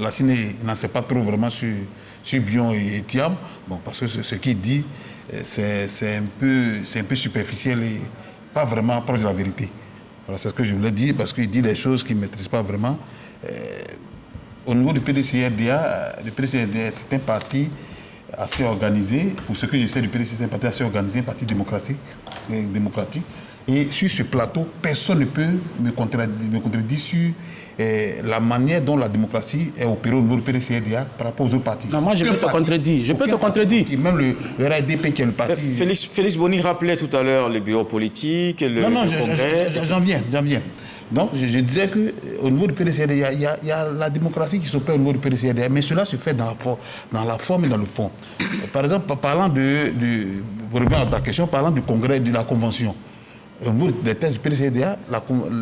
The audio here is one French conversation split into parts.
la CINE n'en sait pas trop vraiment sur Bion et Thiam, bon, parce que ce qu'il dit, c'est un peu superficiel et pas vraiment proche de la vérité. Voilà, c'est ce que je voulais dire, parce qu'il dit des choses qu'il ne maîtrise pas vraiment. Au niveau du PDCRDA, c'est un parti assez organisé. Pour ce que je sais du PDC, c'est un parti assez organisé, un parti démocratique. Et sur ce plateau, personne ne peut me contredire sur la manière dont la démocratie est opérée au niveau du PDCRDA par rapport aux autres partis. Non, moi je peux te contredire. Même le RADP qui est le parti... Félix Boni rappelait tout à l'heure le bureau politique, le congrès... J'en viens. Donc, je disais qu'au niveau du PDCRDA, il y a la démocratie qui s'opère au niveau du PDCRDA, mais cela se fait dans la forme et dans le fond. Par exemple, pour répondre à ta question, parlant du congrès, de la convention, au niveau des thèses du PDCRDA,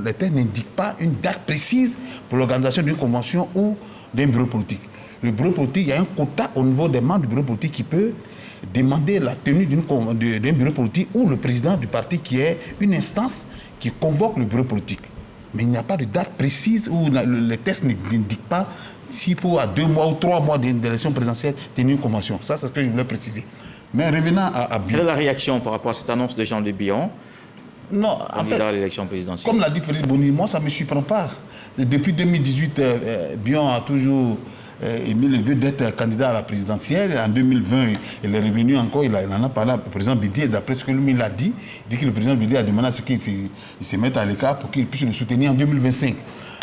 les thèses n'indiquent pas une date précise pour l'organisation d'une convention ou d'un bureau politique. Le bureau politique, il y a un quota au niveau des membres du bureau politique qui peut demander la tenue d'un bureau politique ou le président du parti qui est une instance qui convoque le bureau politique. Mais il n'y a pas de date précise où les tests n'indiquent pas s'il faut à 2 mois ou 3 mois d'élection présidentielle tenir une convention. Ça, c'est ce que je voulais préciser. Mais revenant à Bion. Quelle est la réaction par rapport à cette annonce de Jean-Luc Bion, non, en fait, à l'élection présidentielle? Comme l'a dit Félix Boni, moi, ça ne me surprend pas. Depuis 2018, Bion a toujours émis le vœu d'être candidat à la présidentielle. En 2020, il est revenu encore, il en a parlé au président Bédié. D'après ce que lui l'a dit, il dit que le président Bédié a demandé à ce qu'il se mette à l'écart pour qu'il puisse le soutenir en 2025.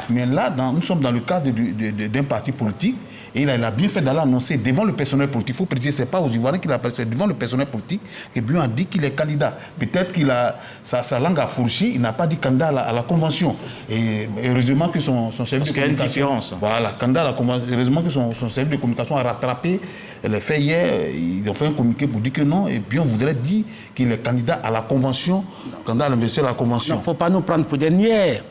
Mais là, nous sommes dans le cadre d'un parti politique. Et il a bien fait d'aller annoncer devant le personnel politique. Il faut préciser, ce n'est pas aux Ivoiriens qu'il a appelé, c'est devant le personnel politique que Bion a dit qu'il est candidat. Peut-être qu'il a sa langue a fourchi, il n'a pas dit candidat à la convention. Et heureusement que son service de communication... Parce qu'il y a une différence. Voilà, candidat à la convention. Heureusement que son service de communication a rattrapé les faits hier. Ils ont fait un communiqué pour dire que non. Et Bion voudrait dire qu'il est candidat à la convention, candidat à l'investiture à la convention. Il ne faut pas nous prendre pour des niais.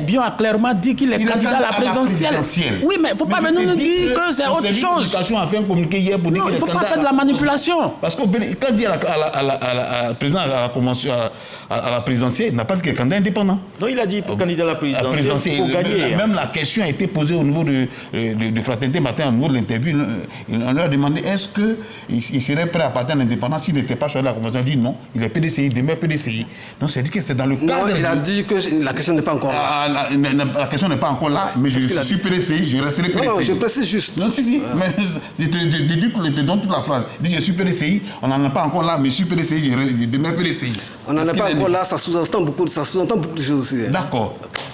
Bion a clairement dit qu'il est candidat à la présidentielle. Oui, mais il ne faut pas venir nous dire que c'est autre chose. A fait un communiqué hier pour dire non, il ne faut pas faire de la manipulation. Parce que quand il dit à la présidentielle, il n'a pas dit qu'il est candidat indépendant. Non, il a dit candidat à la présidentielle pour gagner. Même la question a été posée au niveau de Fraternité Matin, au niveau de l'interview. On leur a demandé est-ce qu'il serait prêt à partir en indépendance s'il n'était pas choisi de la convention. Il a dit non, il est PDCI, demeure PDCI. Donc c'est dit que c'est dans le cadre... Non, il a dit que la question n'est pas encore là. La question n'est pas encore là, mais je suis PDCI, je resterai PDCI. Non, je précise juste. Non, si, mais je te donne toute la phrase. Je dis je suis PDCI, on n'en est pas encore là, mais je suis PDCI, je demeure PDCI. On n'en est pas encore là, ça sous-entend beaucoup de choses aussi. D'accord.